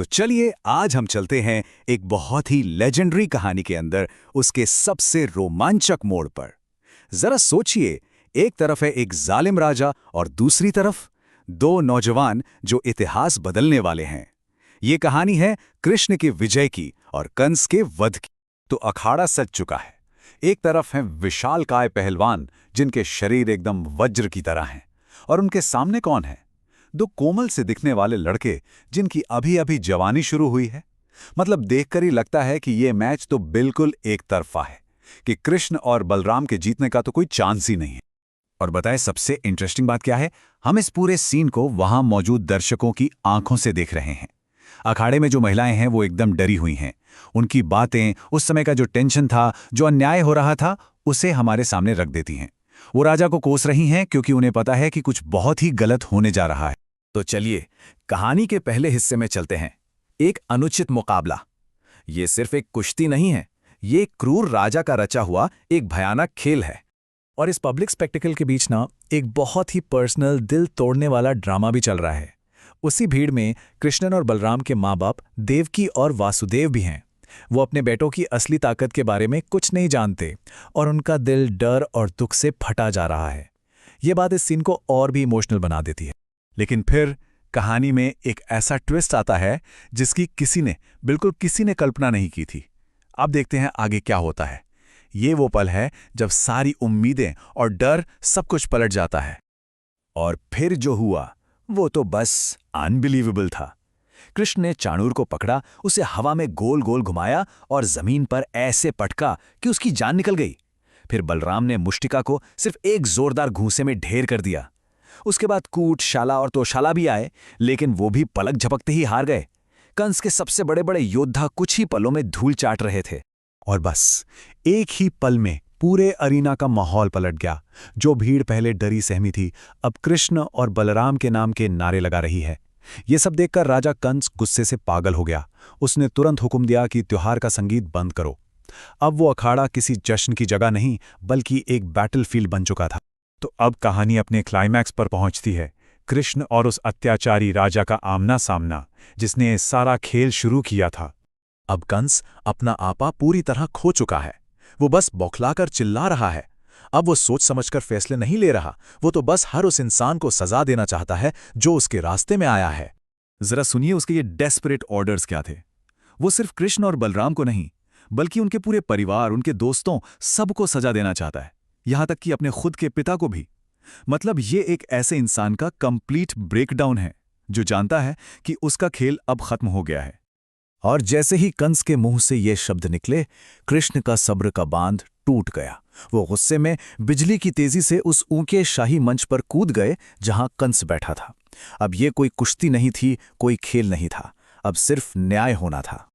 तो चलिए आज हम चलते हैं एक बहुत ही लेजेंडरी कहानी के अंदर उसके सबसे रोमांचक मोड़ पर। जरा सोचिए, एक तरफ है एक जालिम राजा और दूसरी तरफ दो नौजवान जो इतिहास बदलने वाले हैं। ये कहानी है कृष्ण के विजय की और कंस के वध की। तो अखाड़ा सज चुका है। एक तरफ हैं विशालकाय पहलवान जिनके शरीर एकदम वज्र की तरह हैं, और उनके सामने कौन है? दो कोमल से दिखने वाले लड़के जिनकी अभी अभी जवानी शुरू हुई है। मतलब देखकर ही लगता है कि ये मैच तो बिल्कुल एक तरफा है, कि कृष्ण और बलराम के जीतने का तो कोई चांस ही नहीं है। और बताएं सबसे इंटरेस्टिंग बात क्या है? हम इस पूरे सीन को वहां मौजूद दर्शकों की आंखों से देख रहे हैं। अखाड़े में जो महिलाएं हैं वो एकदम डरी हुई हैं। उनकी बातें, उस समय का जो टेंशन था, जो अन्याय हो रहा था, उसे हमारे सामने रख देती हैं। वो राजा को कोस रही हैं क्योंकि उन्हें पता है कि कुछ बहुत ही गलत होने जा रहा है। तो चलिए कहानी के पहले हिस्से में चलते हैं। एक अनुचित मुकाबला। ये सिर्फ एक कुश्ती नहीं है, ये एक क्रूर राजा का रचा हुआ एक भयानक खेल है। और इस पब्लिक स्पेक्टिकल के बीच ना एक बहुत ही पर्सनल, दिल तोड़ने वाला ड्रामा भी चल रहा है। उसी भीड़ में कृष्ण और बलराम के माँ बाप देवकी और वासुदेव भी हैं। वो अपने बेटों की असली ताकत के बारे में कुछ नहीं जानते और उनका दिल डर और दुख से फटा जा रहा है। ये बात इस सीन को और भी इमोशनल बना देती है। लेकिन फिर कहानी में एक ऐसा ट्विस्ट आता है जिसकी बिल्कुल किसी ने कल्पना नहीं की थी। अब देखते हैं आगे क्या होता है। ये वो पल है जब सारी उम्मीदें और डर सब कुछ पलट जाता है। और फिर जो हुआ वो तो बस अनबिलीवेबल था। कृष्ण ने चाणूर को पकड़ा, उसे हवा में गोल गोल घुमाया और जमीन पर ऐसे पटका कि उसकी जान निकल गई। फिर बलराम ने मुष्टिका को सिर्फ एक जोरदार घूंसे में ढेर कर दिया। उसके बाद कूट, शाला और तोशाला भी आए, लेकिन वो भी पलक झपकते ही हार गए। कंस के सबसे बड़े बड़े योद्धा कुछ ही पलों में धूल चाट रहे थे। और बस एक ही पल में पूरे अरीना का माहौल पलट गया। जो भीड़ पहले डरी सहमी थी, अब कृष्ण और बलराम के नाम के नारे लगा रही है। ये सब देखकर राजा कंस गुस्से से पागल हो गया। उसने तुरंत हुक्म दिया कि त्योहार का संगीत बंद करो। अब वो अखाड़ा किसी जश्न की जगह नहीं, बल्कि एक बैटलफील्ड बन चुका था। तो अब कहानी अपने क्लाइमैक्स पर पहुंचती है। कृष्ण और उस अत्याचारी राजा का आमना सामना, जिसने सारा खेल शुरू किया था। अब कंस अपना आपा पूरी तरह खो चुका है। वो बस बौखलाकर चिल्ला रहा है। अब वो सोच समझकर फैसले नहीं ले रहा। वो तो बस हर उस इंसान को सजा देना चाहता है जो उसके रास्ते में आया है। जरा सुनिए उसके ये डेस्परेट ऑर्डर्स क्या थे। वो सिर्फ कृष्ण और बलराम को नहीं, बल्कि उनके पूरे परिवार, उनके दोस्तों, सबको सजा देना चाहता है, यहां तक कि अपने खुद के पिता को भी। मतलब ये एक ऐसे इंसान का कंप्लीट ब्रेकडाउन है जो जानता है कि उसका खेल अब खत्म हो गया है। और जैसे ही कंस के मुंह से ये शब्द निकले, कृष्ण का सब्र का बांध टूट गया। वो गुस्से में बिजली की तेजी से उस ऊंचे शाही मंच पर कूद गए जहां कंस बैठा था। अब ये कोई कुश्ती नहीं थी, कोई खेल नहीं था, अब सिर्फ न्याय होना था।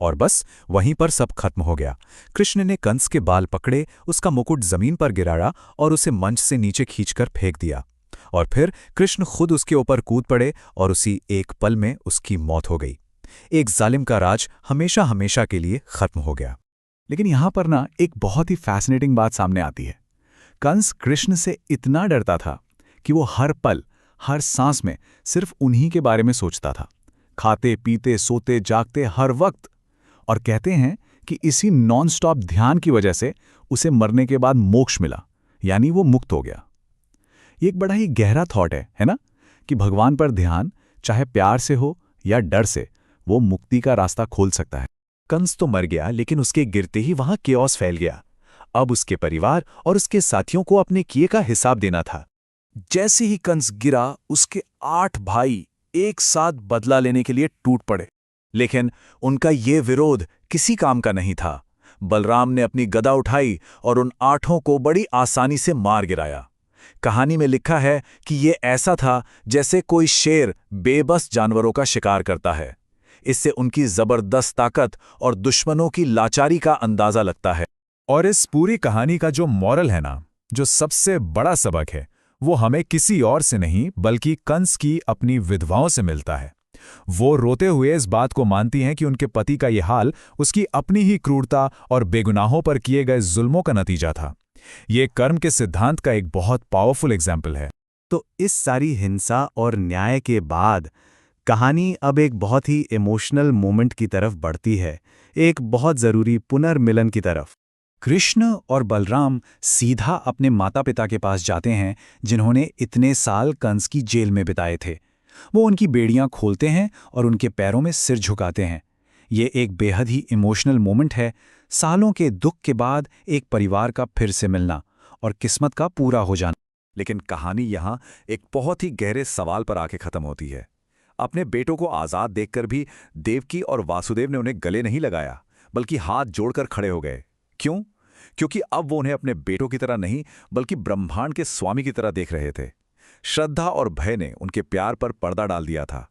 और बस वहीं पर सब खत्म हो गया। कृष्ण ने कंस के बाल पकड़े, उसका मुकुट जमीन पर गिराया और उसे मंच से नीचे खींचकर फेंक दिया। और फिर कृष्ण खुद उसके ऊपर कूद पड़े और उसी एक पल में उसकी मौत हो गई। एक जालिम का राज हमेशा हमेशा के लिए खत्म हो गया। लेकिन यहां पर ना एक बहुत ही फैसिनेटिंग बात सामने आती है। कंस कृष्ण से इतना डरता था कि वो हर पल, हर सांस में सिर्फ उन्हीं के बारे में सोचता था। खाते पीते सोते जागते हर वक्त। और कहते हैं कि इसी नॉन स्टॉप ध्यान की वजह से उसे मरने के बाद मोक्ष मिला, यानी वो मुक्त हो गया। ये एक बड़ा ही गहरा थॉट है ना, कि भगवान पर ध्यान, चाहे प्यार से हो या डर से, वो मुक्ति का रास्ता खोल सकता है। कंस तो मर गया, लेकिन उसके गिरते ही वहां केओस फैल गया। अब उसके परिवार और उसके साथियों को अपने किए का हिसाब देना था। जैसे ही कंस गिरा, उसके 8 भाई एक साथ बदला लेने के लिए टूट पड़े। लेकिन उनका ये विरोध किसी काम का नहीं था। बलराम ने अपनी गदा उठाई और उन 8 को बड़ी आसानी से मार गिराया। कहानी में लिखा है कि ये ऐसा था जैसे कोई शेर बेबस जानवरों का शिकार करता है। इससे उनकी जबरदस्त ताकत और दुश्मनों की लाचारी का अंदाजा लगता है। और इस पूरी कहानी का जो मॉरल है ना, जो सबसे बड़ा सबक है, वो हमें किसी और से नहीं बल्कि कंस की अपनी विधवाओं से मिलता है। वो रोते हुए इस बात को मानती हैं कि उनके पति का ये हाल उसकी अपनी ही क्रूरता और बेगुनाहों पर किए गए जुल्मों का नतीजा था। ये कर्म के सिद्धांत का एक बहुत पावरफुल एग्जाम्पल है। तो इस सारी हिंसा और न्याय के बाद कहानी अब एक बहुत ही इमोशनल मोमेंट की तरफ बढ़ती है, एक बहुत ज़रूरी पुनर्मिलन की तरफ। कृष्ण और बलराम सीधा अपने माता-पिता के पास जाते हैं, जिन्होंने इतने साल कंस की जेल में बिताए थे। वो उनकी बेड़ियां खोलते हैं और उनके पैरों में सिर झुकाते हैं। ये एक बेहद ही इमोशनल मोमेंट है, सालों के दुख के बाद एक परिवार का फिर से मिलना और किस्मत का पूरा हो जाना। लेकिन कहानी यहाँ एक बहुत ही गहरे सवाल पर आके खत्म होती है। अपने बेटों को आज़ाद देखकर भी देवकी और वासुदेव ने उन्हें गले नहीं लगाया, बल्कि हाथ जोड़कर खड़े हो गए। क्यों? क्योंकि अब वो उन्हें अपने बेटों की तरह नहीं, बल्कि ब्रह्मांड के स्वामी की तरह देख रहे थे। श्रद्धा और भय ने उनके प्यार पर पर्दा डाल दिया था।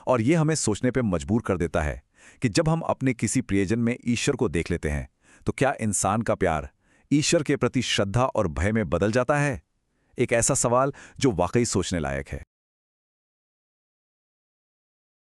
और ये हमें सोचने पे मजबूर कर देता है कि जब हम अपने किसी प्रियजन में ईश्वर को देख लेते हैं, तो क्या इंसान का प्यार ईश्वर के प्रति श्रद्धा और भय में बदल जाता है? एक ऐसा सवाल जो वाकई सोचने लायक है।